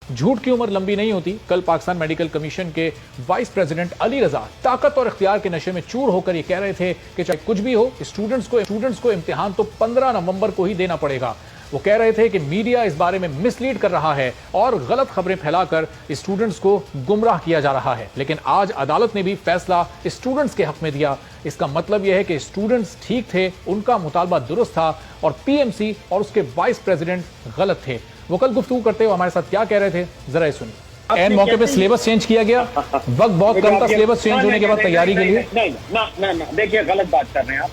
झूठ की उम्र लंबी नहीं होती। कल पाकिस्तान मेडिकल कमीशन के वाइस प्रेसिडेंट अली रजा ताकत और इख्तियार के नशे में चूर होकर ये कह रहे थे कि चाहे कुछ भी हो, स्टूडेंट्स को इम्तिहान तो 15 नवंबर को ही देना पड़ेगा। वो कह रहे थे कि मीडिया इस बारे में मिसलीड कर रहा है और गलत खबरें फैलाकर स्टूडेंट्स को गुमराह किया जा रहा है। लेकिन आज अदालत ने भी फैसला स्टूडेंट्स के हक में दिया। इसका मतलब यह है कि स्टूडेंट्स ठीक थे, उनका मुतालबा दुरुस्त था और पीएमसी और उसके वाइस प्रेसिडेंट गलत थे। वो कल गुफ्तगू करते हुए हमारे साथ क्या कह रहे थे, जरा सुनिए। एन मौके पे सिलेबस चेंज किया गया, वक्त बहुत कम था सिलेबस चेंज होने के बाद तैयारी के लिए। नहीं, देखिए गलत बात कर रहे हैं आप।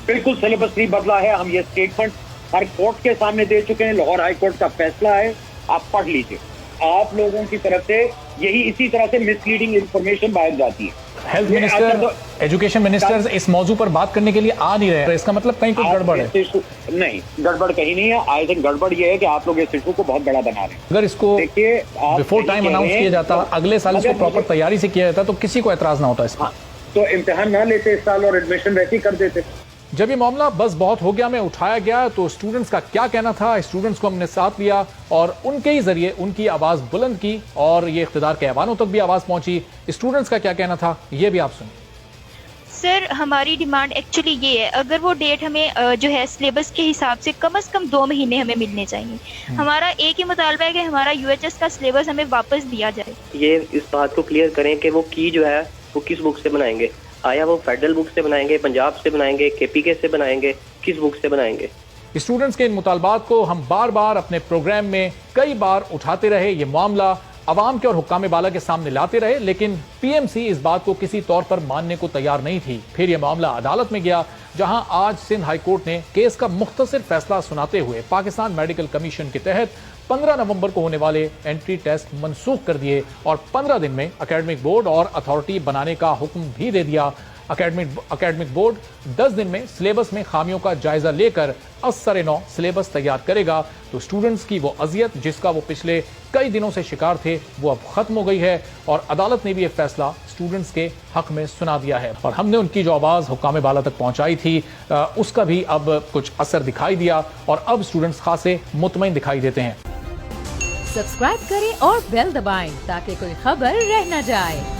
बिल्कुल सिलेबस नहीं बदला है। हम ये स्टेटमेंट हर कोर्ट के सामने दे चुके हैं। लाहौर हाई कोर्ट का फैसला है, आप पढ़ लीजिए। आप लोगों की तरफ से यही इसी तरह से मिसलीडिंग इंफॉर्मेशन बाहर जाती है। हेल्थ मिनिस्टर, एजुकेशन मिनिस्टर इस मौजू पर बात करने के लिए आ नहीं रहे, इसका मतलब कहीं कुछ गड़बड़ है। नहीं, गड़बड़ कहीं नहीं है। आई थिंक गड़बड़ ये है कि आप लोग इस इशू को बहुत बड़ा बना रहे हैं। अगर इसको बिफोर टाइम अनाउंस किया जाता, अगले साल इसको प्रॉपर तैयारी से किया जाता, तो किसी को एतराज ना होता इसमें। तो इम्तिहान ना लेते इस साल और एडमिशन वैसे ही कर देते। जब ये मामला बस बहुत हो गया में उठाया गया तो स्टूडेंट्स का क्या कहना था, स्टूडेंट्स को हमने साथ लिया और उनके ही जरिए उनकी आवाज बुलंद की और ये इख्तिदार के ऐवानों तक भी आवाज पहुंची। स्टूडेंट्स का क्या कहना था ये भी आप सुनिए। सर, हमारी डिमांड एक्चुअली ये है, अगर वो डेट हमें जो है सिलेबस के हिसाब से कम 2 महीने हमें मिलने चाहिए। हमारा एक ही मुतालबा है कि हमारा यूएचएस का सिलेबस हमें वापस दिया जाए। ये इस बात को क्लियर करें कि वो की जो है वो किस बुक से बनाएंगे। आया वो फेडरल बुक से बनाएंगे, पंजाब से बनाएंगे, केपीके से बनाएंगे, किस बुक से बनाएंगे। स्टूडेंट्स के इन मुतालबात को हम बार बार अपने प्रोग्राम में कई बार उठाते रहे, ये मामला अवाम के और हुक्काम बाला के सामने लाते रहे, लेकिन पीएमसी इस बात को किसी तौर पर मानने को तैयार नहीं थी। फिर यह मामला अदालत में गया, जहां आज सिंध हाई कोर्ट ने केस का मुख्तसर फैसला सुनाते हुए पाकिस्तान मेडिकल कमीशन के तहत 15 नवंबर को होने वाले एंट्री टेस्ट मनसूख कर दिए और 15 दिन में एकेडमिक बोर्ड और अथॉरिटी बनाने का हुक्म भी दे दिया। एकेडमिक बोर्ड 10 दिन में सिलेबस में खामियों का जायजा लेकर असर-ए-नौ सिलेबस तैयार करेगा। तो स्टूडेंट्स की वो अजियत जिसका वो पिछले कई दिनों से शिकार थे, वो अब खत्म हो गई है और अदालत ने भी ये फैसला स्टूडेंट्स के हक में सुना दिया है। और हमने उनकी जो आवाज हुक्काम बाला तक पहुंचाई थी उसका भी अब कुछ असर दिखाई दिया और अब स्टूडेंट्स खासे मुतमईन दिखाई देते हैं। सब्सक्राइब करें और बेल दबाएं ताकि कोई खबर रह न जाए।